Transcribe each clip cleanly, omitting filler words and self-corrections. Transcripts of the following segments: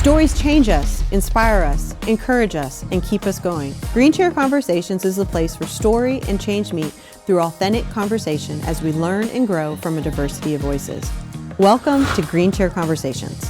Stories change us, inspire us, encourage us, and keep us going. Green Chair Conversations is the place where story and change meet through authentic conversation as we learn and grow from a diversity of voices. Welcome to Green Chair Conversations.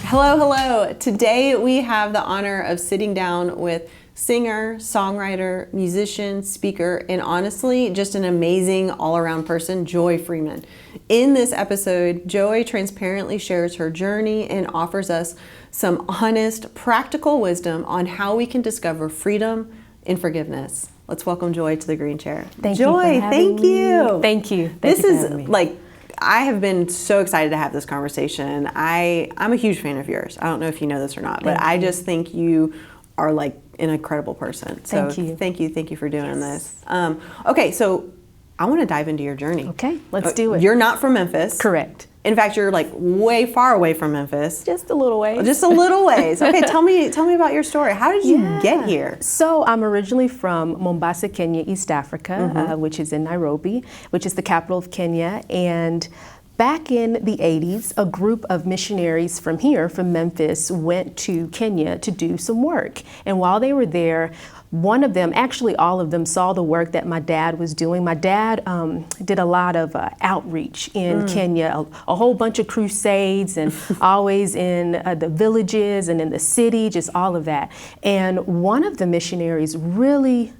Hello. Today we have the honor of sitting down with singer, songwriter, musician, speaker, and honestly, just an amazing all-around person, Joy Freeman. In this episode, Joy transparently shares her journey and offers us some honest, practical wisdom on how we can discover freedom and forgiveness. Let's welcome Joy to the Green Chair. Thank Joy, you for having thank you. Me. Thank you. This is like, I have been so excited to have this conversation. I'm a huge fan of yours. I don't know if you know this or not, but I just think you are like an incredible person. So thank you for doing this. Okay, so I want to dive into your journey. Okay, let's do it. You're not from Memphis. Correct. In fact, you're like way far away from Memphis. Just a little ways. Just a little ways. Okay, tell me about your story. How did you get here? So I'm originally from Mombasa, Kenya, East Africa, which is in Nairobi, which is the capital of Kenya. And back in the 80s, a group of missionaries from here, from Memphis, went to Kenya to do some work. And while they were there, one of them, actually all of them, saw the work that my dad was doing. My dad did a lot of outreach in Kenya, a whole bunch of crusades, and always in the villages and in the city, just all of that. And one of the missionaries really,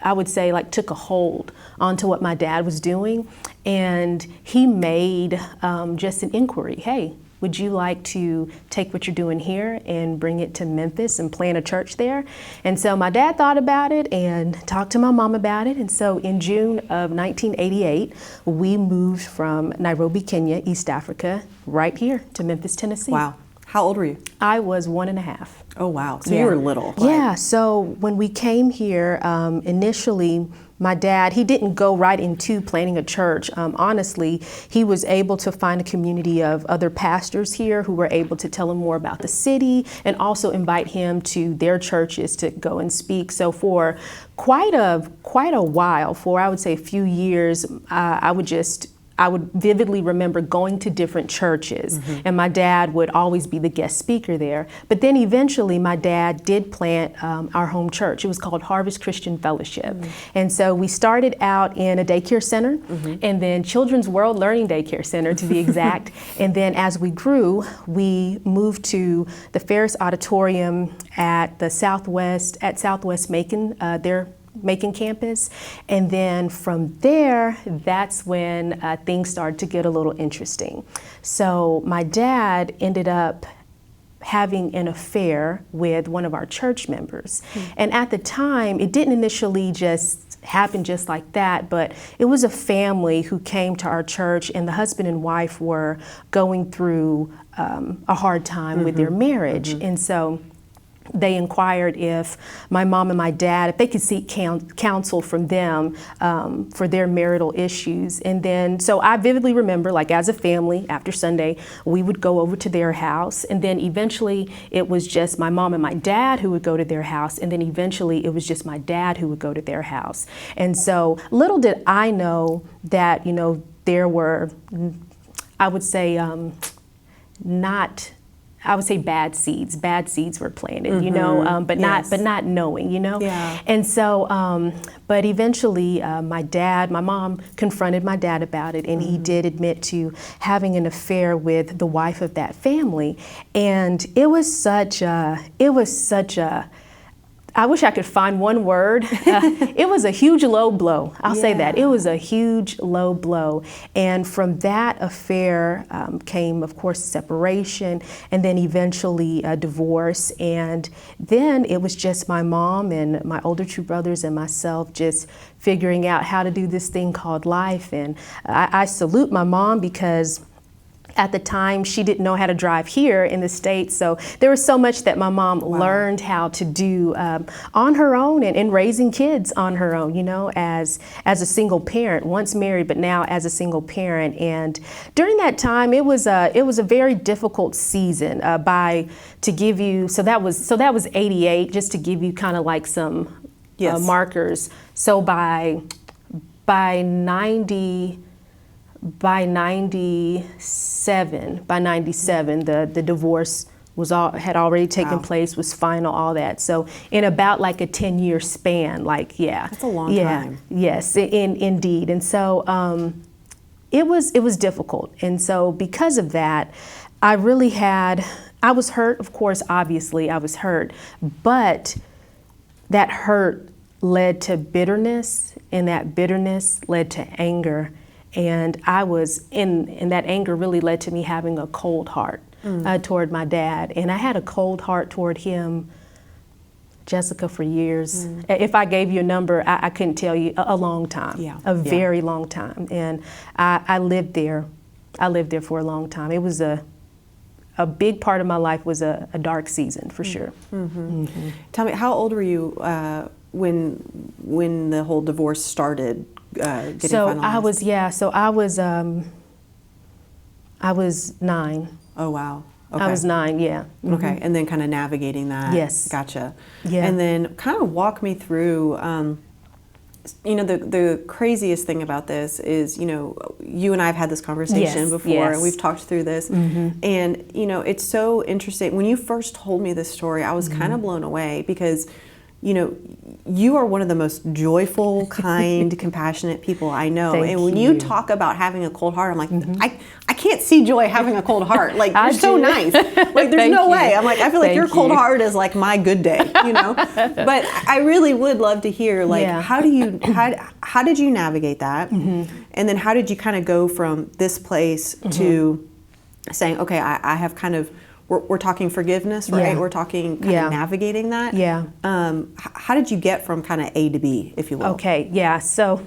I would say, like, took a hold onto what my dad was doing. And he made just an inquiry. Hey, would you like to take what you're doing here and bring it to Memphis and plant a church there? And so my dad thought about it and talked to my mom about it. And so in June of 1988, we moved from Nairobi, Kenya, East Africa, right here to Memphis, Tennessee. Wow. How old were you? I was 1.5. Oh, wow. So you were little. Yeah. So when we came here, initially, my dad, he didn't go right into planting a church. Honestly, he was able to find a community of other pastors here who were able to tell him more about the city and also invite him to their churches to go and speak. So for quite a while, for I would say a few years, I would vividly remember going to different churches, and my dad would always be the guest speaker there. But then eventually my dad did plant our home church. It was called Harvest Christian Fellowship. And so we started out in a daycare center, and then Children's World Learning Daycare Center to be exact. And then as we grew, we moved to the Ferris Auditorium at Southwest Macon, their Macon campus. And then from there, that's when things started to get a little interesting. So my dad ended up having an affair with one of our church members. And at the time, it didn't initially just happen just like that, but it was a family who came to our church, and the husband and wife were going through a hard time with their marriage. And so they inquired if my mom and my dad, if they could seek counsel from them for their marital issues. And then, so I vividly remember, like, as a family, after Sunday, we would go over to their house. And then eventually it was just my mom and my dad who would go to their house. And then eventually it was just my dad who would go to their house. And so little did I know that, there were, I would say, bad seeds were planted, but not knowing, Yeah. And so, but eventually my mom confronted my dad about it, and he did admit to having an affair with the wife of that family. And it was such a, I wish I could find one word. It was a huge low blow. I'll say that. It was a huge low blow. And from that affair came, of course, separation, and then eventually a divorce. And then it was just my mom and my older two brothers and myself just figuring out how to do this thing called life. And I salute my mom, because at the time, she didn't know how to drive here in the States, so there was so much that my mom learned how to do on her own, and raising kids on her own, as a single parent, once married, but now as a single parent. And during that time, it was a very difficult season. So that was 88, just to give you kind of like some markers. So by 90. by 97, the divorce had already taken place, was final, all that. So in about like a 10-year span, like, yeah. That's a long time. Yes, indeed. And so it was difficult. And so because of that, I was hurt, of course, obviously I was hurt, but that hurt led to bitterness, and that bitterness led to anger. And and that anger really led to me having a cold heart toward my dad. And I had a cold heart toward him, Jessica, for years. If I gave you a number, I couldn't tell you, a long time, very long time. And I lived there. I lived there for a long time. It was a big part of my life was a dark season, for sure. Tell me, how old were you when the whole divorce started getting finalized? I was 9. Oh, wow. Okay. I was 9, yeah. Okay, and then kind of navigating that. Yes. Gotcha. Yeah. And then kind of walk me through, the craziest thing about this is, you and I have had this conversation before, and we've talked through this. And, it's so interesting. When you first told me this story, I was kind of blown away because, you are one of the most joyful, kind, compassionate people I know. And when you talk about having a cold heart, I'm like, I can't see Joy having a cold heart. Like, you're so nice. Like, there's no way. I'm like, I feel like your cold heart is like my good day, But I really would love to hear, like, how did you navigate that? And then how did you kind of go from this place to saying, okay, I have kind of, we're talking forgiveness, right? Yeah. We're talking kind of navigating that. Yeah. How did you get from kind of A to B, if you will? Okay, yeah. So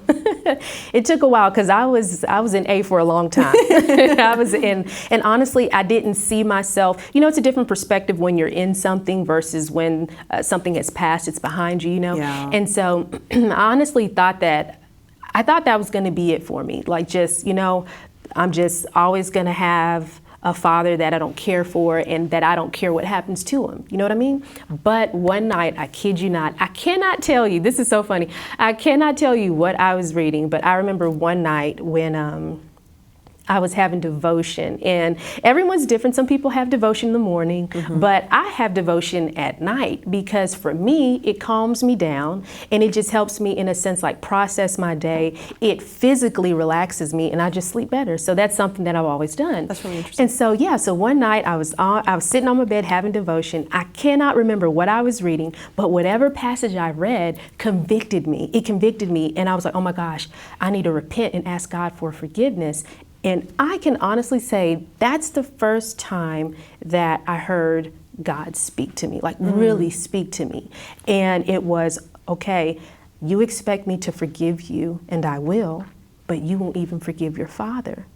it took a while because I was in A for a long time. And honestly, I didn't see myself. It's a different perspective when you're in something versus when something has passed, it's behind you, Yeah. And so I honestly thought that was going to be it for me. Like, just, I'm just always going to have a father that I don't care for and that I don't care what happens to him. You know what I mean? But one night, I kid you not, I cannot tell you, this is so funny, I cannot tell you what I was reading, but I remember one night when I was having devotion, and everyone's different. Some people have devotion in the morning, but I have devotion at night because for me, it calms me down and it just helps me in a sense like process my day. It physically relaxes me and I just sleep better. So that's something that I've always done. That's really interesting. And so, so one night I was sitting on my bed having devotion. I cannot remember what I was reading, but whatever passage I read convicted me. It convicted me. And I was like, oh my gosh, I need to repent and ask God for forgiveness. And I can honestly say that's the first time that I heard God speak to me, like really speak to me. And it was, okay, you expect me to forgive you, and I will, but you won't even forgive your father.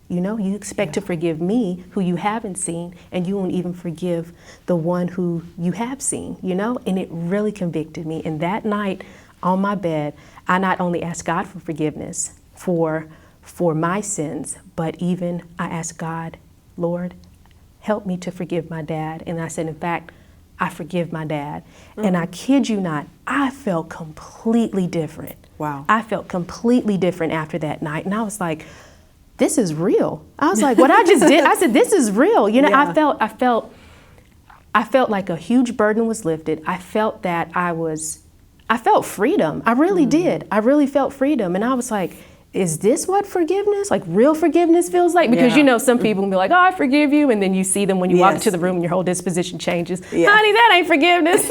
You expect to forgive me, who you haven't seen, and you won't even forgive the one who you have seen, And it really convicted me. And that night on my bed, I not only asked God for forgiveness for my sins, but even I asked God, Lord, help me to forgive my dad. And I said, in fact, I forgive my dad. And I kid you not, I felt completely different. Wow. I felt completely different after that night. And I was like, this is real. I was like, what I just did, I said, this is real. I felt like a huge burden was lifted. I felt that I felt freedom. I really did. I really felt freedom. And I was like, is this what forgiveness, like real forgiveness feels like? Because some people can be like, oh, I forgive you. And then you see them when you walk into the room and your whole disposition changes. Yeah. Honey, that ain't forgiveness.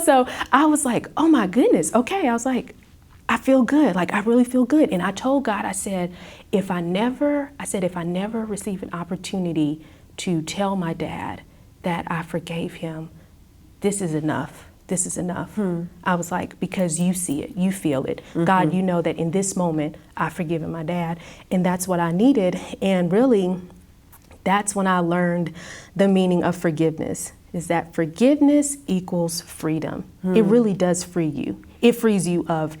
So I was like, oh my goodness. Okay. I was like, I feel good. Like, I really feel good. And I told God, I said, if I never receive an opportunity to tell my dad that I forgave him, this is enough. This is enough. I was like, because you see it, you feel it. God, you know that in this moment, I've forgiven my dad. And that's what I needed. And really, that's when I learned the meaning of forgiveness, is that forgiveness equals freedom. It really does free you. It frees you of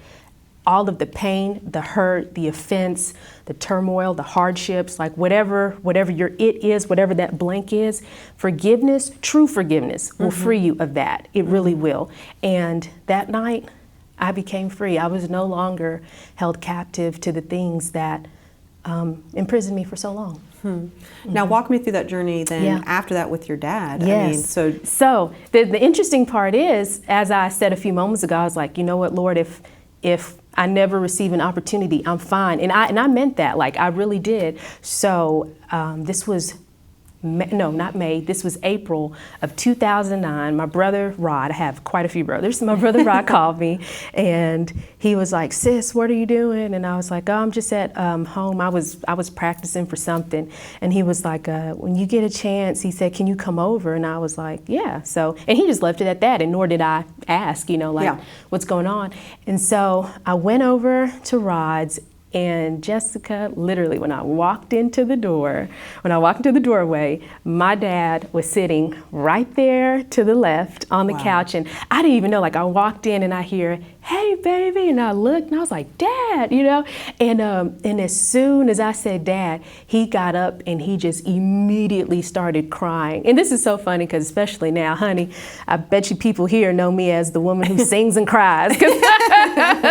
all of the pain, the hurt, the offense, the turmoil, the hardships, like whatever your it is, whatever that blank is, forgiveness, true forgiveness will free you of that. It really will. And that night, I became free. I was no longer held captive to the things that imprisoned me for so long. Now walk me through that journey then Yeah. after that with your dad. Yes. So the interesting part is, as I said a few moments ago, I was like, you know what, Lord, if I never receive an opportunity, I'm fine. And I meant that, like I really did. So this was not May. This was April of 2009. My brother Rod, I have quite a few brothers. My brother Rod called me, and he was like, "Sis, what are you doing?" And I was like, "Oh, I'm just at home. I was practicing for something." And he was like, "When you get a chance," he said, "can you come over?" And I was like, "Yeah." So, and he just left it at that, and nor did I ask, what's going on. And so I went over to Rod's. And Jessica, literally, when I walked into the doorway, my dad was sitting right there to the left on the couch. And I didn't even know, like I walked in and I hear, "Hey, baby." And I looked and I was like, "Dad," And as soon as I said, "Dad," he got up and he just immediately started crying. And this is so funny because especially now, honey, I bet you people here know me as the woman who sings and cries. Because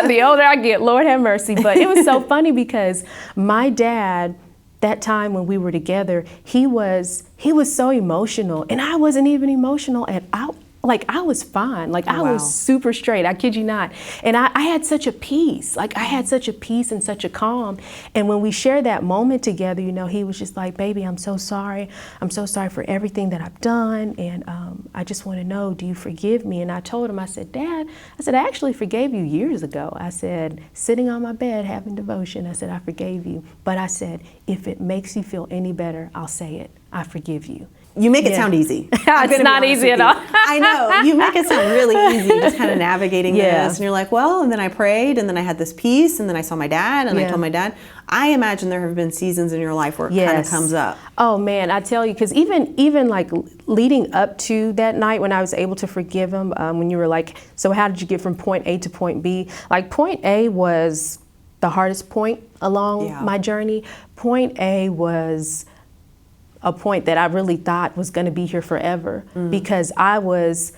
the older I get, Lord have mercy. But it was so funny because my dad, that time when we were together, he was so emotional, and I wasn't even emotional at all. Like I was fine. Like I was super straight. I kid you not. And I had such a peace. Like I had such a peace and such a calm. And when we shared that moment together, he was just like, "Baby, I'm so sorry. I'm so sorry for everything that I've done. And I just want to know, do you forgive me?" And I told him, I said, "Dad," I said, "I actually forgave you years ago." I said, "Sitting on my bed having devotion," I said, "I forgave you. But I said, if it makes you feel any better, I'll say it. I forgive you." You make it sound easy. It's not easy at all. I know. You make it sound really easy, just kind of navigating this. And you're like, well, and then I prayed, and then I had this peace, and then I saw my dad, and I told my dad. I imagine there have been seasons in your life where it kind of comes up. Oh, man, I tell you, because even like leading up to that night when I was able to forgive him, when you were like, "So how did you get from point A to point B?" Like point A was the hardest point along my journey. Point A was a point that I really thought was going to be here forever, because I was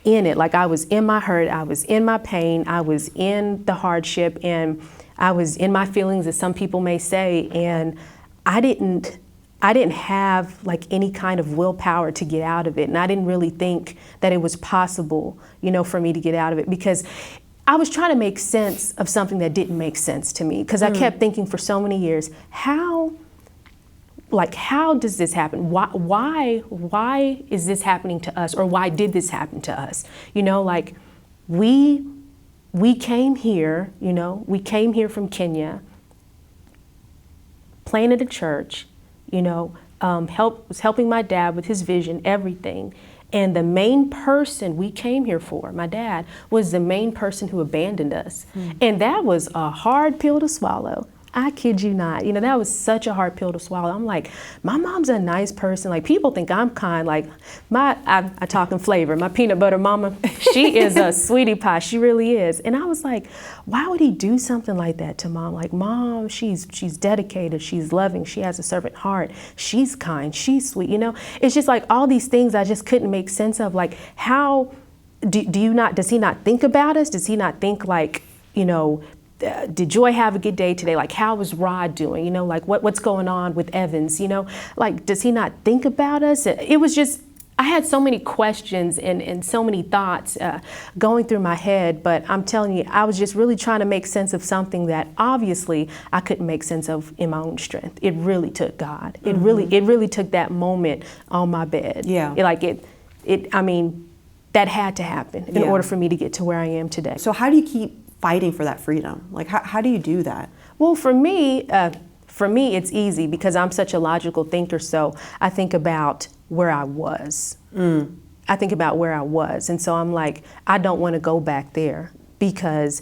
in it. Like I was in my hurt, I was in my pain, I was in the hardship, and I was in my feelings, as some people may say, and I didn't have like any kind of willpower to get out of it, and I didn't really think that it was possible, for me to get out of it, because I was trying to make sense of something that didn't make sense to me, because I kept thinking for so many years, how does this happen? Why is this happening to us? Or why did this happen to us? Like we came here, we came here from Kenya, planted a church, was helping my dad with his vision, everything. And the main person we came here for, my dad, was the main person who abandoned us. And that was a hard pill to swallow. I kid you not. That was such a hard pill to swallow. I'm like, my mom's a nice person. Like, people think I'm kind. Like, I talk in flavor. My peanut butter mama, she is a sweetie pie. She really is. And I was like, why would he do something like that to Mom? Like, Mom, she's dedicated. She's loving. She has a servant heart. She's kind. She's sweet. It's just like all these things I just couldn't make sense of. Like, how does he not think about us? Does he not think like, did Joy have a good day today? Like, how was Rod doing? Like what's going on with Evans? Like, does he not think about us? It was just, I had so many questions and so many thoughts going through my head, but I'm telling you, I was just really trying to make sense of something that obviously I couldn't make sense of in my own strength. It really took God. It really took that moment on my bed. Yeah. I mean, that had to happen in order for me to get to where I am today. So how do you keep fighting for that freedom? Like, how do you do that? Well, for me, it's easy because I'm such a logical thinker. So I think about where I was. I think about where I was. And so I'm like, I don't want to go back there, because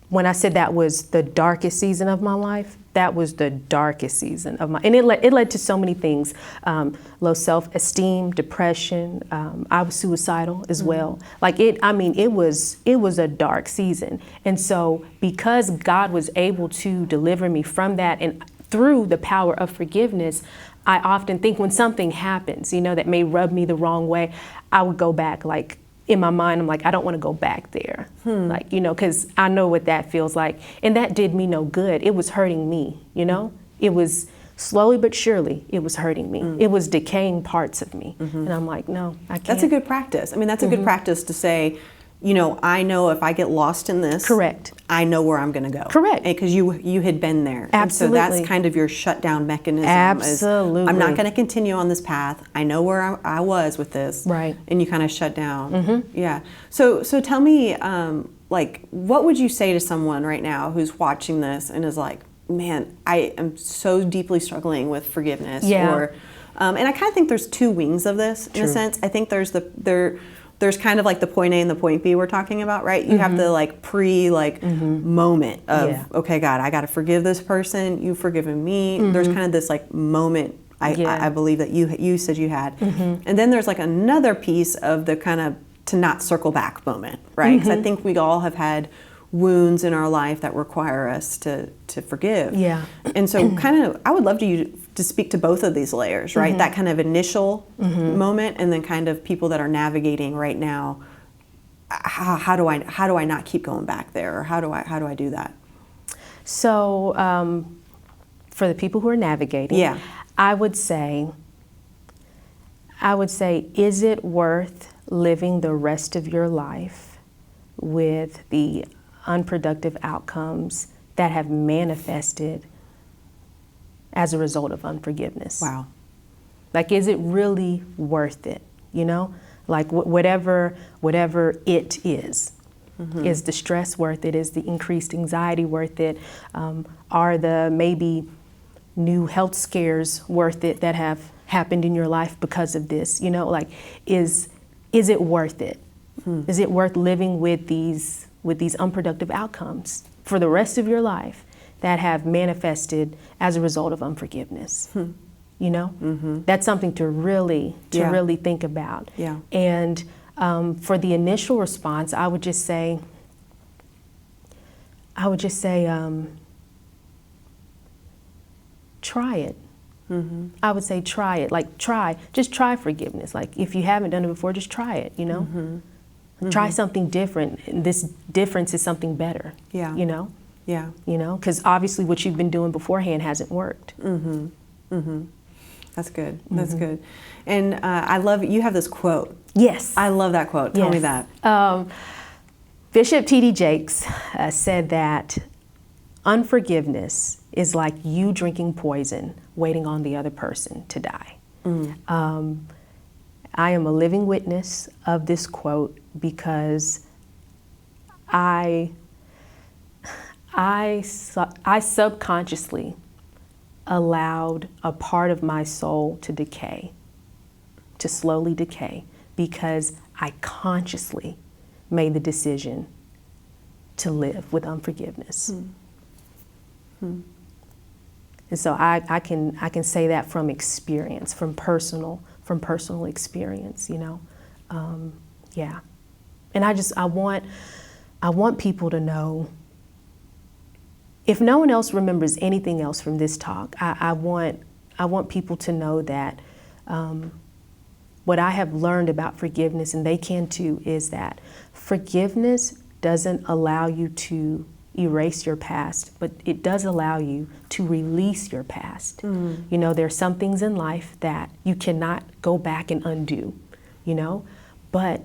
when I said that was the darkest season of my life, that was the darkest season of and it led to so many things, low self-esteem, depression. I was suicidal as well. Like it was a dark season. And so because God was able to deliver me from that, and through the power of forgiveness, I often think when something happens, that may rub me the wrong way, I would go back like, in my mind, I'm like, I don't want to go back there. Like, you know, because I know what that feels like. And that did me no good. It was hurting me, you know? It was slowly but surely, it was hurting me. It was decaying parts of me. And I'm like, no, I can't. That's a good practice. I mean, that's a good practice to say, you know, I know if I get lost in this, Correct. I know where I'm going to go. Correct. Because you had been there. Absolutely. And so that's kind of your shutdown mechanism. Absolutely. Is, I'm not going to continue on this path. I know where I was with this. Right. And you kind of shut down. Yeah. So tell me, like, what would you say to someone right now who's watching this and is like, man, I am so deeply struggling with forgiveness. Yeah. Or, and I kind of think there's two wings of this in a sense. I think there's there's kind of like the point A and the point B we're talking about, right? You have the like moment of, okay, God, I got to forgive this person. You've forgiven me. There's kind of this like moment I believe that you said you had. And then there's like another piece of the kind of to not circle back moment, right? Because I think we all have had wounds in our life that require us to forgive. Yeah. And so kind of, I would love to speak to both of these layers, right? That kind of initial moment, and then kind of people that are navigating right now. How do I not keep going back there, or how do I do that? So for the people who are navigating, I would say, is it worth living the rest of your life with the unproductive outcomes that have manifested as a result of unforgiveness? Wow. Like, is it really worth it? You know, like whatever it is. Is the stress worth it? Is the increased anxiety worth it? Are the maybe new health scares worth it that have happened in your life because of this? You know, like, is it worth it? Is it worth living with these unproductive outcomes for the rest of your life that have manifested as a result of unforgiveness? You know, that's something to really think about. Yeah. And for the initial response, I would just say, try it. I would say try it. Like, just try forgiveness. Like, if you haven't done it before, just try it. You know. Try something different. This difference is something better. Yeah. You know? Yeah. You know, because obviously what you've been doing beforehand hasn't worked. That's good. That's good. And I love, you have this quote. Yes. I love that quote. Tell me that. Bishop T.D. Jakes said that unforgiveness is like you drinking poison, waiting on the other person to die. I am a living witness of this quote because I subconsciously allowed a part of my soul to decay, to slowly decay, because I consciously made the decision to live with unforgiveness. And so I can say that from experience, from personal experience, you know. Yeah. And I want people to know, if no one else remembers anything else from this talk, I want people to know that what I have learned about forgiveness, and they can too, is that forgiveness doesn't allow you to erase your past, but it does allow you to release your past. You know, there are some things in life that you cannot go back and undo, you know, but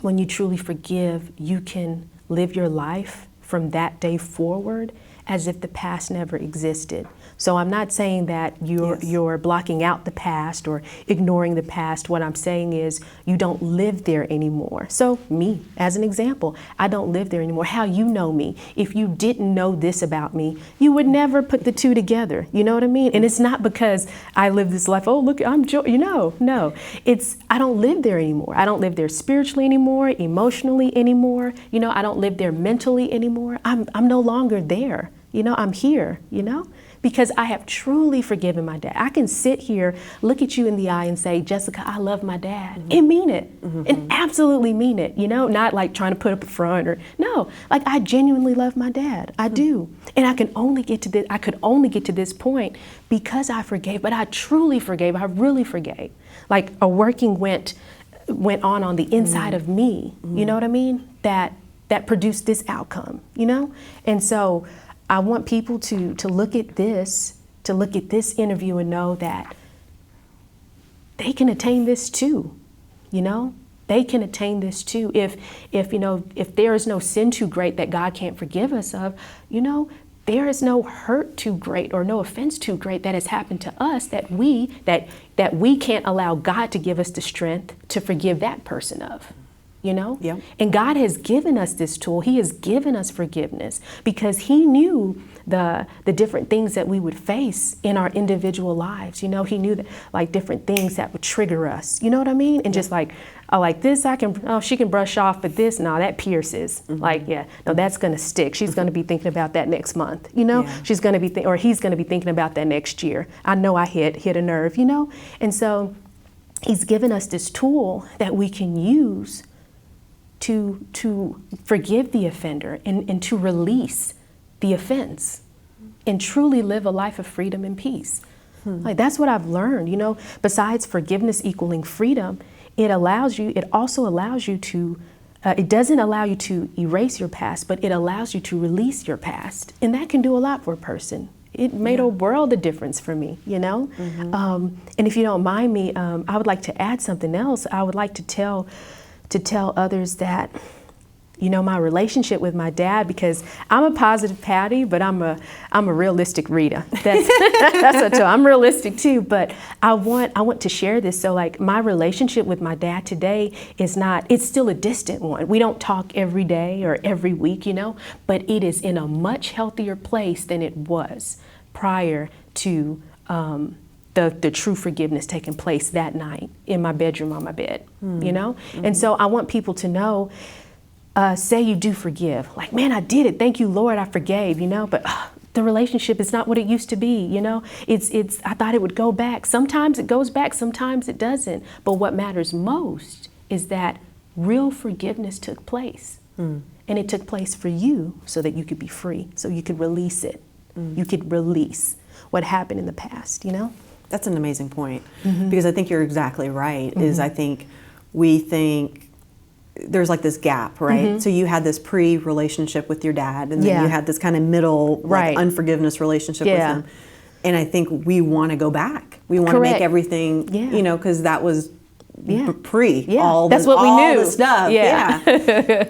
when you truly forgive, you can live your life from that day forward as if the past never existed. So I'm not saying that you're blocking out the past or ignoring the past. What I'm saying is you don't live there anymore. So me, as an example, I don't live there anymore. How you know me? If you didn't know this about me, you would never put the two together. You know what I mean? And it's not because I live this life, oh, look, I'm joy. You know, no. It's, I don't live there anymore. I don't live there spiritually anymore, emotionally anymore. You know, I don't live there mentally anymore. I'm no longer there. You know, I'm here, you know, because I have truly forgiven my dad. I can sit here, look at you in the eye and say, Jessica, I love my dad, and mean it, and absolutely mean it, you know, not like trying to put up a front or, no, like I genuinely love my dad. I do. And I could only get to this point because I forgave, but I truly forgave. I really forgave. Like a working went went on the inside of me, you know what I mean? That produced this outcome, you know? And so I want people to look at this interview and know that they can attain this too, you know? They can attain this too. If there is no sin too great that God can't forgive us of, you know, there is no hurt too great or no offense too great that has happened to us that we can't allow God to give us the strength to forgive that person of, you know? Yeah. And God has given us this tool. He has given us forgiveness because he knew the different things that we would face in our individual lives. You know, he knew that like different things that would trigger us, you know what I mean? And just like, oh, like this, she can brush off, but this, no, that pierces. Like, yeah, no, that's going to stick. She's going to be thinking about that next month, you know? Yeah. She's going to be, or he's going to be thinking about that next year. I know I hit a nerve, you know? And so he's given us this tool that we can use to forgive the offender and to release the offense and truly live a life of freedom and peace. Like that's what I've learned, you know, besides forgiveness equaling freedom, it also allows you to, it doesn't allow you to erase your past, but it allows you to release your past. And that can do a lot for a person. It made a world of difference for me, you know? And if you don't mind me, I would like to add something else. I would like to tell others that, you know, my relationship with my dad, because I'm a positive Patty, but I'm a realistic Rita. That's what I'm realistic too, but I want to share this. So like my relationship with my dad today it's still a distant one. We don't talk every day or every week, you know, but it is in a much healthier place than it was prior to the true forgiveness taking place that night in my bedroom on my bed, you know? And so I want people to know, say you do forgive. Like, man, I did it. Thank you, Lord, I forgave, you know? But the relationship is not what it used to be, you know? I thought it would go back. Sometimes it goes back, sometimes it doesn't. But what matters most is that real forgiveness took place. And it took place for you so that you could be free, so you could release it. You could release what happened in the past, you know? That's an amazing point, because I think you're exactly right, is I think we think there's like this gap, right? So you had this pre-relationship with your dad, and then you had this kind of middle like, unforgiveness relationship with him. And I think we want to go back. We want to make everything, you know, because that was pre all that's what we knew. The stuff.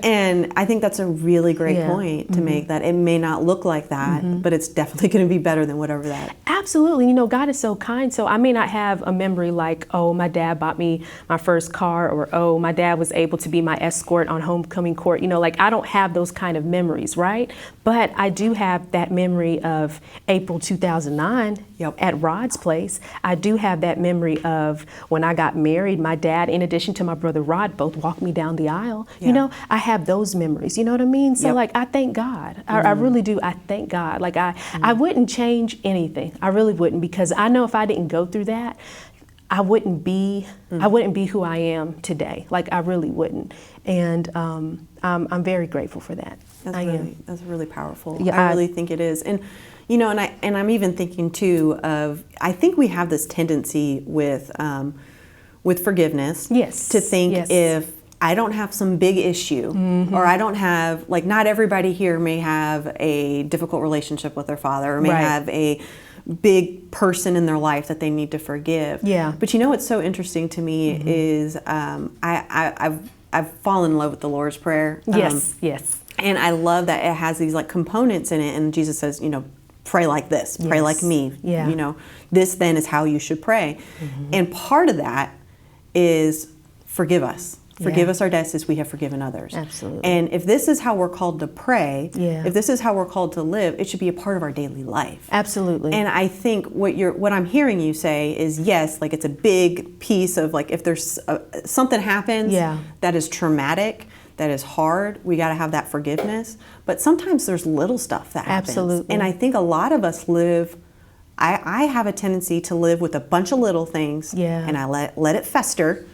And I think that's a really great point to make, that it may not look like that, but it's definitely going to be better than whatever that. Absolutely. You know, God is so kind. So I may not have a memory like, oh, my dad bought me my first car, or, oh, my dad was able to be my escort on homecoming court. You know, like I don't have those kind of memories, right? But I do have that memory of April 2009 at Rod's place. I do have that memory of when I got married, my dad, in addition to my brother Rod, both walked me down the aisle. You know, I have those memories, you know what I mean? So like, I thank God. I really do. I thank God. Like I wouldn't change anything. I really wouldn't, because I know if I didn't go through that, I wouldn't be who I am today. Like I really wouldn't. And I'm very grateful for that. That's really powerful. Yeah, I really think it is. And you know, and I'm even thinking too of, I think we have this tendency with forgiveness to think if I don't have some big issue, or I don't have, like, not everybody here may have a difficult relationship with their father, or may have a big person in their life that they need to forgive. But you know what's so interesting to me is I've fallen in love with the Lord's Prayer. And I love that it has these like components in it, and Jesus says, you know, pray like this, pray like me. You know, this then is how you should pray. And part of that is forgive us. Forgive us our debts as we have forgiven others. Absolutely. And if this is how we're called to pray, if this is how we're called to live, it should be a part of our daily life. Absolutely. And I think what I'm hearing you say is, yes, like it's a big piece of, like, if there's something happens that is traumatic, that is hard, we got to have that forgiveness. But sometimes there's little stuff that happens. Absolutely. And I think a lot of us live, I have a tendency to live with a bunch of little things, and I let it fester,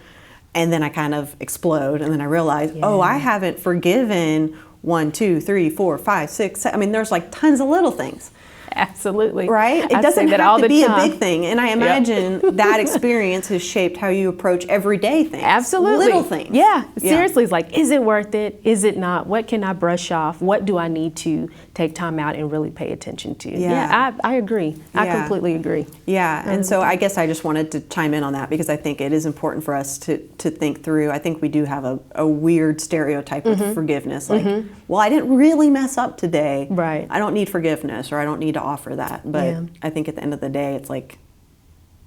and then I kind of explode, and then I realize, oh, I haven't forgiven 1, 2, 3, 4, 5, 6, 7. I mean, there's like tons of little things. Absolutely. Right? It I doesn't say that have all to the be time. a big thing. And I imagine that experience has shaped how you approach everyday things. Absolutely. Little things. Yeah. Seriously, it's like, is it worth it? Is it not? What can I brush off? What do I need to take time out and really pay attention to? Yeah. I agree. I Yeah. completely agree. Yeah, and so I guess I just wanted to chime in on that because I think it is important for us to think through. I think we do have a weird stereotype with forgiveness. Like, well, I didn't really mess up today. Right. I don't need forgiveness, or I don't need to offer that. But Yeah. I think at the end of the day, it's like,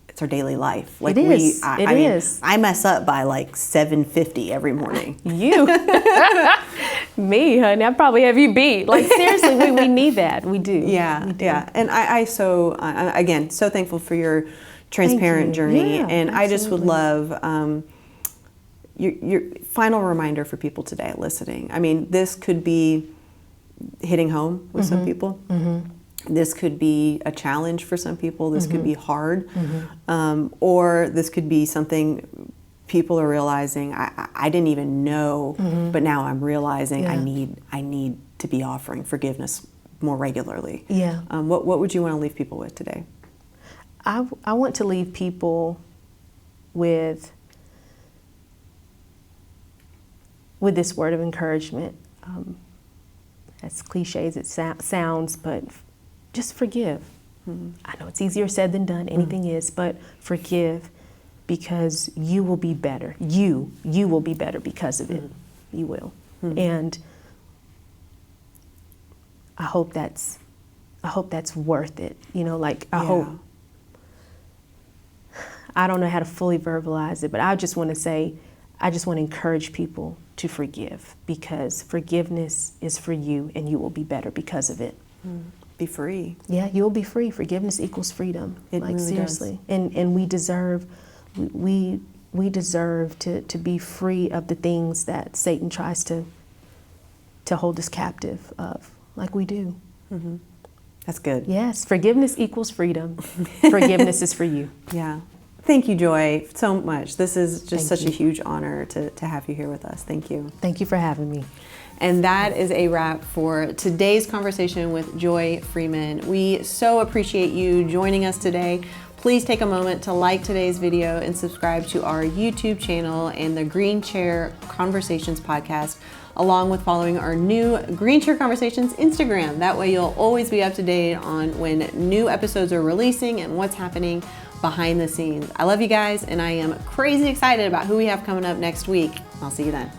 it's our daily life. Like It is. I It mean, is. I mess up by like 7:50 every morning. You. Me, honey. I probably have you beat. Like, seriously, we need that. We do. Yeah, We do. yeah. And again, so thankful for your transparent you. journey. Yeah, and I just would absolutely. love your final reminder for people today listening. I mean, this could be hitting home with some people. This could be a challenge for some people. This could be hard. Or this could be something people are realizing, I didn't even know, but now I'm realizing Yeah. I need to be offering forgiveness more regularly. Yeah. What would you want to leave people with today? I want to leave people with this word of encouragement. As cliche as it sounds, but just forgive. I know it's easier said than done. Anything is, but forgive, because you will be better. You will be better because of it. You will. And I hope that's worth it. You know, like I hope. I don't know how to fully verbalize it, but I just want to say, I just want to encourage people to forgive, because forgiveness is for you and you will be better because of it. Be free. Yeah, you'll be free. Forgiveness equals freedom. It like, really seriously. And we deserve to be free of the things that Satan tries to hold us captive of, like we do. That's good. Yes, forgiveness equals freedom. Forgiveness is for you. Yeah. Thank you, Joy, so much. This is just Thank such a you. huge honor to have you here with us. Thank you. Thank you for having me. And that is a wrap for today's conversation with Joy Freeman. We so appreciate you joining us today. Please take a moment to like today's video and subscribe to our YouTube channel and the Green Chair Conversations podcast, along with following our new Green Chair Conversations Instagram. That way you'll always be up to date on when new episodes are releasing and what's happening behind the scenes. I love you guys, and I am crazy excited about who we have coming up next week. I'll see you then.